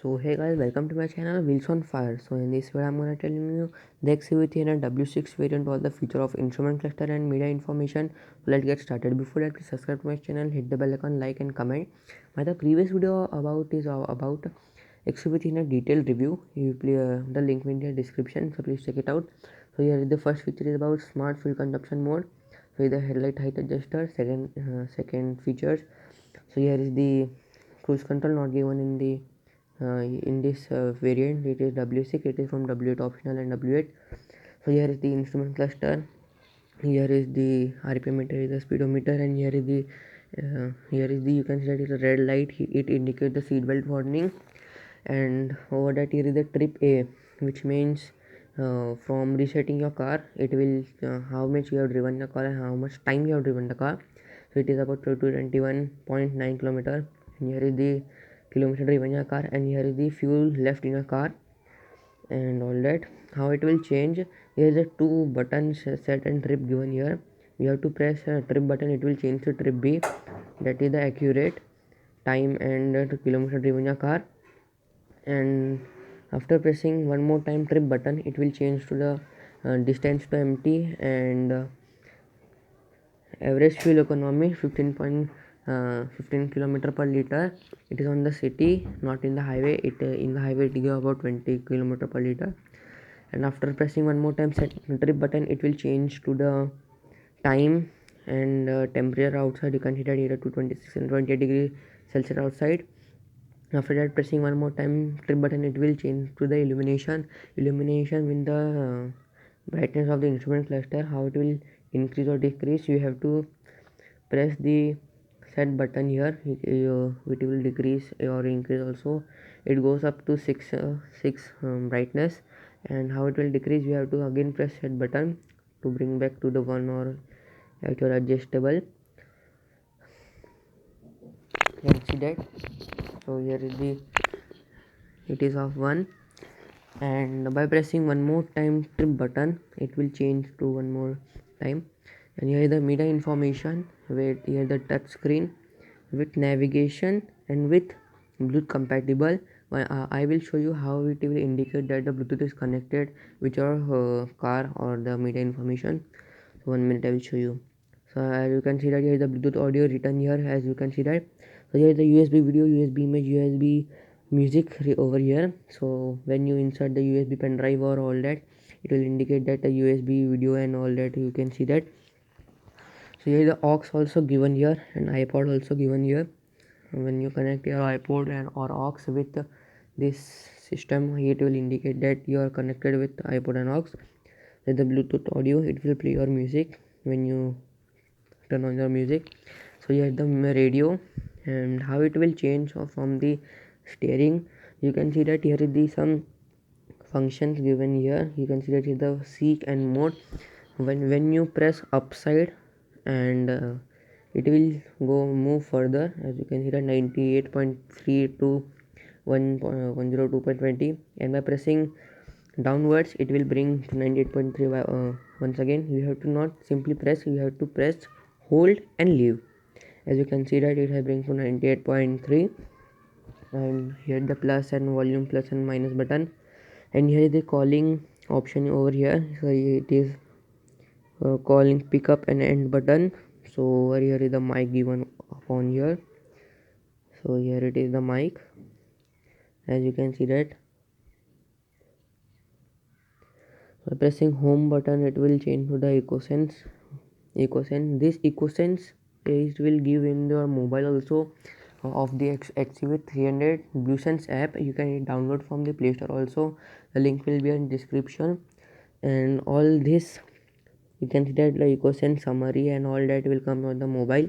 So hey guys, welcome to my channel Wheels on Fire. So in this video I'm gonna tell you the XUV300 W6 variant, all the feature of instrument cluster and media information. So let's get started. Before that, please subscribe to my channel, hit the bell icon, like and comment. The previous video about XUV300 detailed review. You play the link in the description, so please check it out. So here the first feature is about smart fuel consumption mode. So the headlight height adjuster. Second features. So here is the cruise control not given in this variant. It is W6, it is from W8 optional and W8. So here is the instrument cluster, here is the RPM meter, is the speedometer, and here is the you can see that it is a red light, it indicates the seat belt warning. And over that here is the trip A, which means from resetting your car it will how much you have driven the car and how much time you have driven the car. So it is about 21.9 kilometer, and here is the kilometer driven your car, and here is the fuel left in your car and all that. How it will change, here is a two buttons set and trip given here. You have to press trip button, it will change to trip B, that is the accurate time and kilometer driven your car. And after pressing one more time trip button, it will change to the distance to empty and average fuel economy 15 kilometer per liter. It is on the city, not in the highway. It in the highway it gives about 20 kilometer per liter. And after pressing one more time set trip button, it will change to the time and temperature outside. You can see that here to 26 and 28 degrees Celsius outside. After that, pressing one more time trip button, it will change to the illumination with the brightness of the instrument cluster. How it will increase or decrease, you have to press the set button here. It will decrease or increase also. It goes up to 6 brightness. And how it will decrease, you have to again press set button to bring back to the one or at your adjustable. You can see that. So here is the it is of 1, and by pressing one more time trip button it will change to one more time. And here is the media information with here the touch screen with navigation and with Bluetooth compatible. I will show you how it will indicate that the Bluetooth is connected with your car or the media information. So 1 minute I will show you. So as you can see that here is the Bluetooth audio written here, as you can see that. So here is the USB video, USB image, USB music over here. So when you insert the USB pen drive or all that, it will indicate that the USB video and all that, you can see that. So here is the aux also given here and iPod also given here. When you connect your iPod and or aux with this system, it will indicate that you are connected with iPod and aux. With the Bluetooth audio, it will play your music when you turn on your music. So here is the radio, and how it will change from the steering. You can see that here is the some functions given here. You can see that is the seek and mode. When you press upside and it will go move further, as you can see that 98.3 to 102.20, and by pressing downwards it will bring to 98.3. Once again you have to not simply press, you have to press, hold and leave. As you can see that it has bring to 98.3, and here the plus and volume plus and minus button, and here is the calling option over here. So it is calling pickup and end button. So over here is the mic given upon here. So here it is the mic, as you can see that. By pressing home button it will change to the EcoSense. This EcoSense it will give in your mobile also of the XUV300 BlueSense app. You can download from the Play Store also. The link will be in description. And all this you can see that the EcoSense summary and all that will come on the mobile.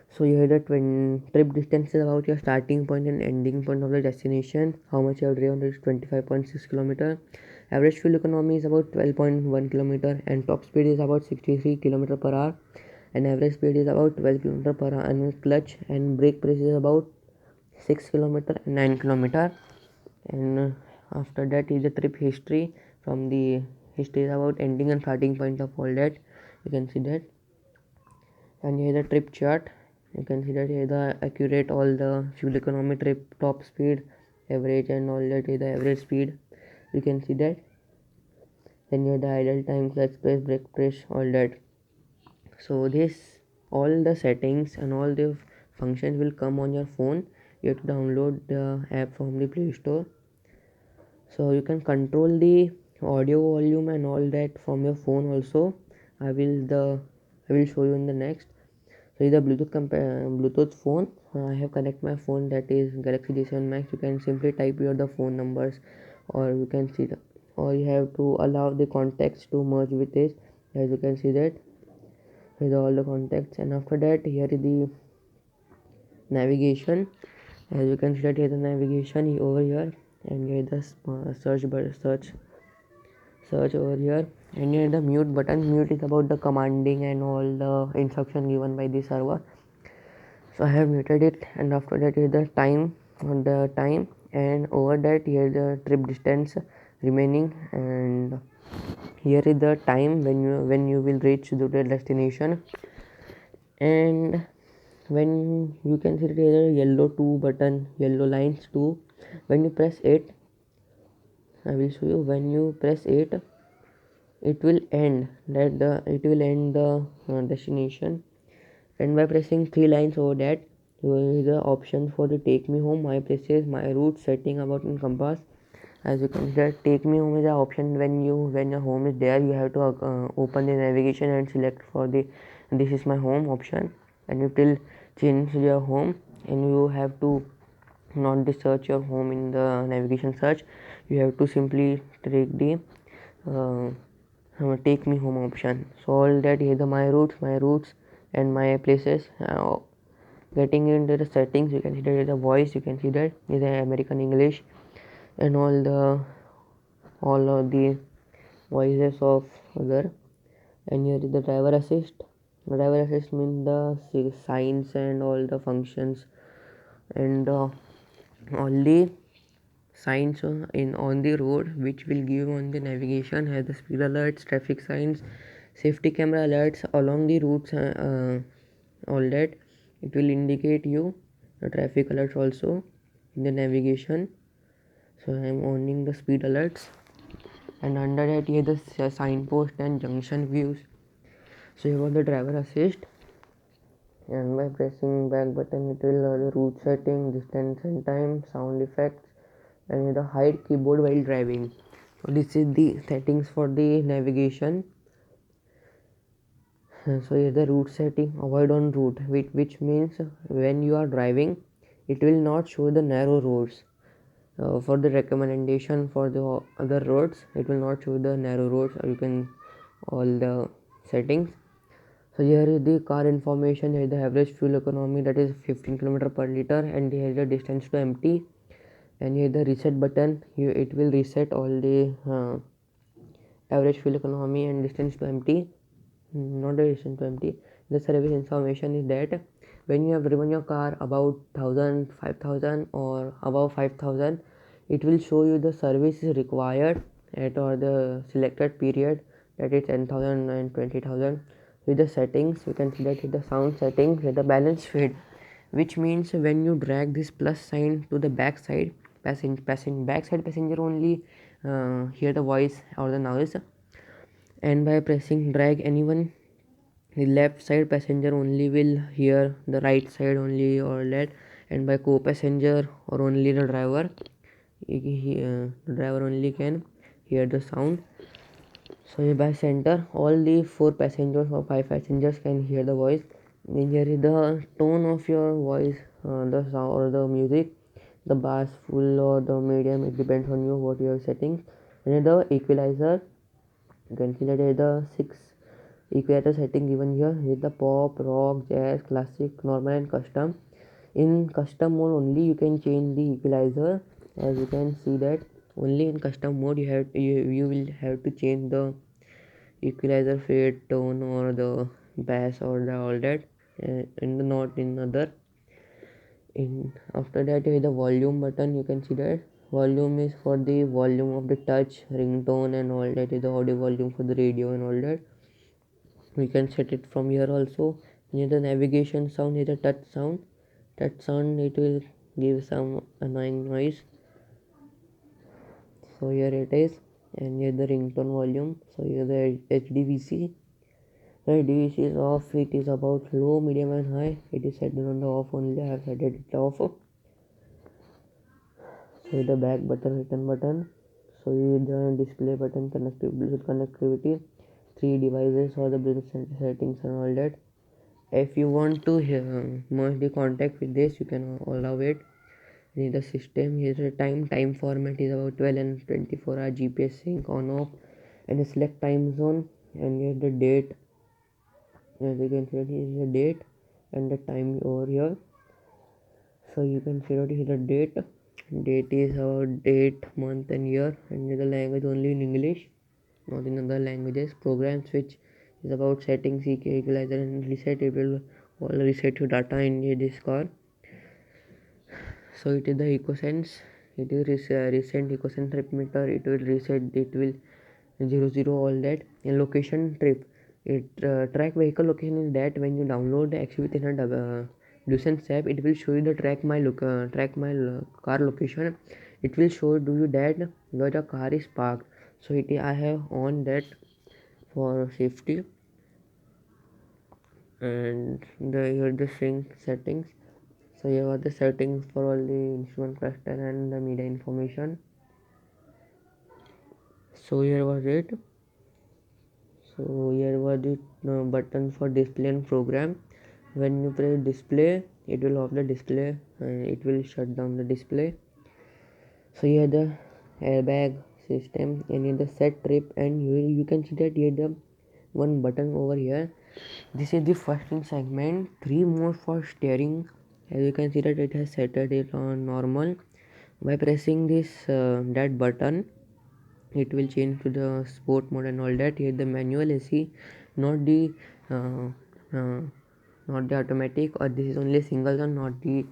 So you have the trip distance is about your starting point and ending point of the destination. How much you have driven is 25.6 kilometer. Average fuel economy is about 12.1 kilometer, and top speed is about 63 kilometer per hour, and average speed is about 12 kilometer per hour. And clutch and brake press is about 6 kilometer and 9 kilometer. And after that is the trip history. From the history is about ending and starting point of all that. You can see that. And here the trip chart. You can see that here the accurate all the fuel economy, trip, top speed, average and all that is the average speed, you can see that. Then here the idle time, clutch press, brake press, all that. So this, all the settings and all the functions will come on your phone. You have to download the app from the Play Store. So you can control the audio volume and all that from your phone also. I will show you in the next. So the Bluetooth phone. I have connect my phone, that is Galaxy J7 Max. You can simply type your the phone numbers, or you can see the, or you have to allow the contacts to merge with this. As you can see that, here are all the contacts, and after that here is the navigation. As you can see that here the navigation over here, and here the search over here, and here the mute button. Mute is about the commanding and all the instruction given by the server. So I have muted it, and after that here the time, on the time, and over that here the trip distance remaining, and here is the time when you will reach to the destination. And when you can see there yellow 2 button, yellow lines 2, when you press it, I will show you, when you press it, it will end the destination. And by pressing 3 lines over that, you will see the option for the take me home, my places, my route, setting, about, and compass. As you can see that take me home is the option. When your home is there, you have to open the navigation and select for the this is my home option, and it will change your home. And you have to not the search your home in the navigation search. You have to simply take the uh, take me home option. So all that here the my routes and my places. Getting into the settings, you can see that the voice, you can see that is the American English, and all of the voices of other. And here is the driver assist. Driver assist means the signs and all the functions, and all the signs in on the road which will give on the navigation, has the speed alerts, traffic signs, safety camera alerts along the routes, all that. It will indicate you the traffic alerts also in the navigation. So I am owning the speed alerts, and under that here the signpost and junction views. So you got the driver assist, and by pressing back button it will the route setting, distance and time, sound effects, and the hide keyboard while driving. So this is the settings for the navigation. So here the route setting, avoid on route, which means when you are driving, it will not show the narrow roads. For the recommendation for the other roads, it will not show the narrow roads, or you can all the settings. So here is the car information. Here is the average fuel economy, that is 15 km per liter, and here is the distance to empty. And here the reset button, here it will reset all the average fuel economy and distance to empty. Not the distance to empty. The service information is that when you have driven your car about 1000, 5000, or above 5000, it will show you the service is required at or the selected period, that is 10,000 and 20,000. With the settings, you can see that with the sound settings, with the balance fade, which means when you drag this plus sign to the back side, backside passenger only hear the voice or the noise, and by pressing drag anyone, the left side passenger only will hear the right side only, or that. And by co-passenger or only the driver, the driver only can hear the sound. So by center, all the 4 passengers or 5 passengers can hear the voice. Then here is the tone of your voice, the sound or the music, the bass, full or the medium, it depends on you what you are setting. And the equalizer, you can see that there is the 6 equalizer setting given here. Here is the pop, rock, jazz, classic, normal, and custom. In custom mode only you can change the equalizer. As you can see that only in custom mode you will have to change the equalizer, fade, tone, or the bass, or the all that, and not in other. In after that is the volume button. You can see that volume is for the volume of the touch, ringtone, and all that. Is the audio volume for the radio and all that. We can set it from here also. Near the navigation sound is the touch sound. Touch sound, it will give some annoying noise. So here it is, and here the ringtone volume. So here the HDVC. The HDVC is off. It is about low, medium and high. It is set on the off only. I have set it off. So the back button, return button. So here the display button, Bluetooth connectivity, three devices or the Bluetooth settings and all that. If you want to merge the contact with this, you can allow it. In the system, here's the time format is about 12 and 24 hour GPS sync on off, and the select time zone, and here's the date. As you can see, here is the date and the time over here. So you can see that here the date is our date, month and year, and the language only in English, not in other languages. Program switch is about settings, equalizer and reset. It will all reset your data in this car. So it is the EcoSense. It is recent EcoSense trip meter. It will reset. It will 00 all that. And location trip. It track vehicle location is that when you download the XUV in a Dusense app, it will show you the track my car location. It will show you that where the car is parked. So I have on that for safety. And here the sync settings. So here are the settings for all the instrument cluster and the media information. So here was it. So here was the button for display and program. When you press display, it will off the display and it will shut down the display. So here the airbag system, and here the set trip, and you can see that here the one button over here. This is the first in segment. 3 more for steering. As you can see that it has set it on normal. By pressing this that button, it will change to the sport mode and all that. Here the manual AC, not the uh, uh, not the automatic, or this is only single zone, not the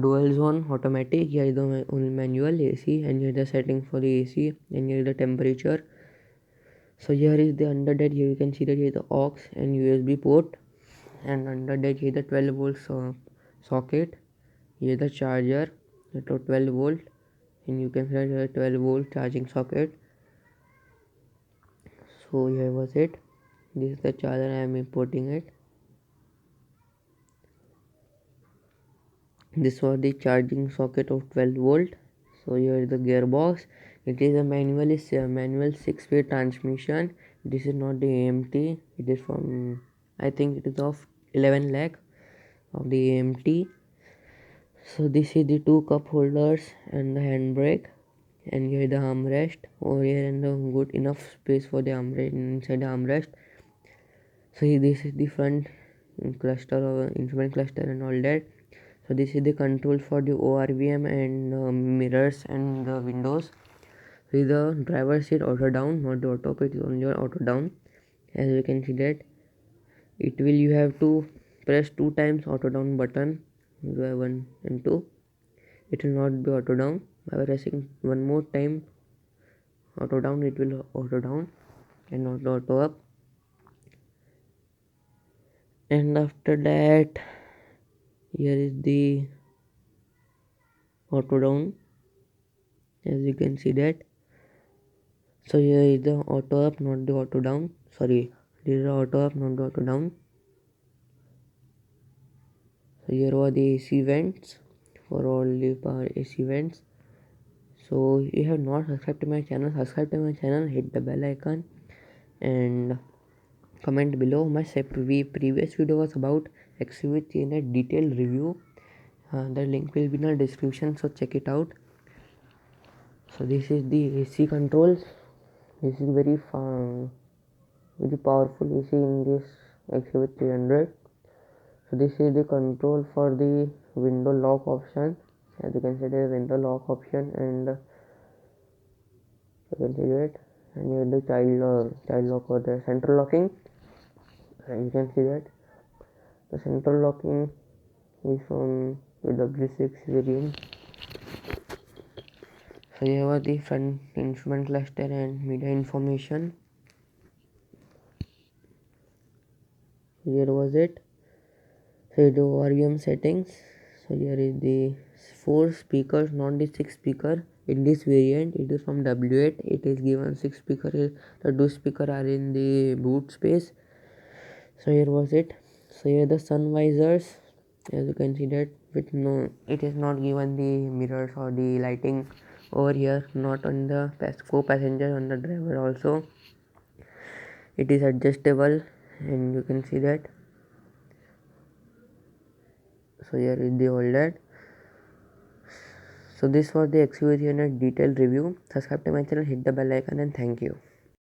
dual zone automatic. Here is the only manual AC, and here the setting for the AC, and here is the temperature. So here is the under that. Here you can see that here is the aux and USB port, and under that here is the 12 volts socket. Here is the charger, the 12 volt, and you can see the 12 volt charging socket. So here was it. This is the charger. I am importing it. This was the charging socket of 12 volt. So here is the gearbox. It is a manual 6-speed transmission. This is not the AMT. It is from, I think it is of 11 lakh of the AMT. So this is the two cup holders and the handbrake, and here the armrest over here, and the good enough space for the armrest inside the armrest. So this is the front cluster or instrument cluster and all that. So this is the control for the ORVM and mirrors and the windows. So the driver seat auto down, not the auto up, it is only auto down. As you can see that you have to press 2 times auto down button, 1 and 2. It will not be auto down. By pressing one more time auto down, it will auto down and not auto up. And after that, here is the auto down, as you can see that. So here is the auto up, not the auto down. Sorry, this is the auto up, not the auto down. So here are the AC vents for all the power AC vents. So if you have not subscribed to my channel, subscribe to my channel, hit the bell icon and comment below. My previous video was about XUV in a detailed review. The link will be in the description, so check it out. So this is the AC controls. This is very powerful AC in this XUV 300. So this is the control for the window lock option. As you can see, there is window lock option, and you can see it. And here the child lock or the central locking. And you can see that the central locking is from the W6 variant. So here was the front instrument cluster and media information. Here was it. So the ORVM settings. So here is the 4 speakers, not the 6 speaker. In this variant, it is from W8. It is given 6 speakers. The 2 speakers are in the boot space. So here was it. So here the sun visors, as you can see that with no, it is not given the mirrors or the lighting over here, not on the co-passenger, on the driver also. It is adjustable, and you can see that. So here is the holder. So this was the XUV300 detailed review. Subscribe to my channel, hit the bell icon, and thank you.